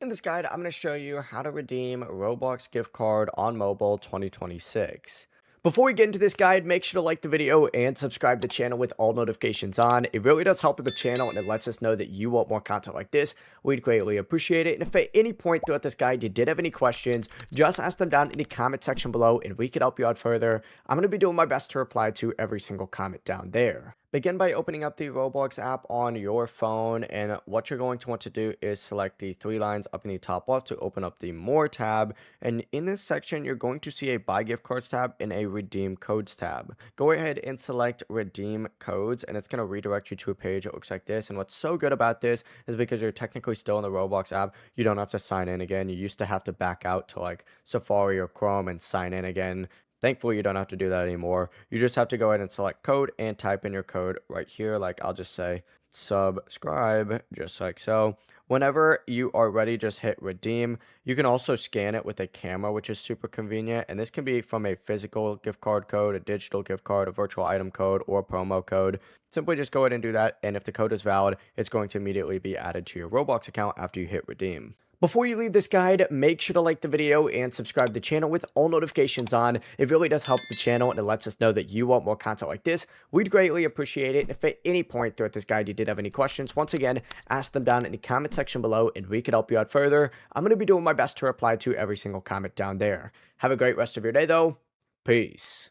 In this guide, I'm going to show you how to redeem Roblox gift card on mobile 2026. Before we get into this guide, make sure to like the video and subscribe to the channel with all notifications on. It really does help with the channel and it lets us know that you want more content like this. We'd greatly appreciate it. And if at any point throughout this guide you did have any questions, just ask them down in the comment section below and we could help you out further. I'm going to be doing my best to reply to every single comment down there. Begin by opening up the Roblox app on your phone, and what you're going to want to do is select the three lines up in the top left to open up the More tab, and in this section you're going to see a Buy Gift Cards tab and a Redeem Codes tab. Go ahead and select Redeem Codes, and it's going to redirect you to a page that looks like this. And what's so good about this is because you're technically still in the Roblox app, you don't have to sign in again. You used to have to back out to like Safari or Chrome and sign in again. Thankfully, you don't have to do that anymore. You just have to go ahead and select code and type in your code right here. Like I'll just say subscribe, just like so. Whenever you are ready, just hit redeem. You can also scan it with a camera, which is super convenient. And this can be from a physical gift card code, a digital gift card, a virtual item code, or a promo code. Simply just go ahead and do that. And if the code is valid, it's going to immediately be added to your Roblox account after you hit redeem. Before you leave this guide, make sure to like the video and subscribe to the channel with all notifications on. It really does help the channel and it lets us know that you want more content like this. We'd greatly appreciate it. And if at any point throughout this guide you did have any questions, once again, ask them down in the comment section below and we could help you out further. I'm going to be doing my best to reply to every single comment down there. Have a great rest of your day though. Peace.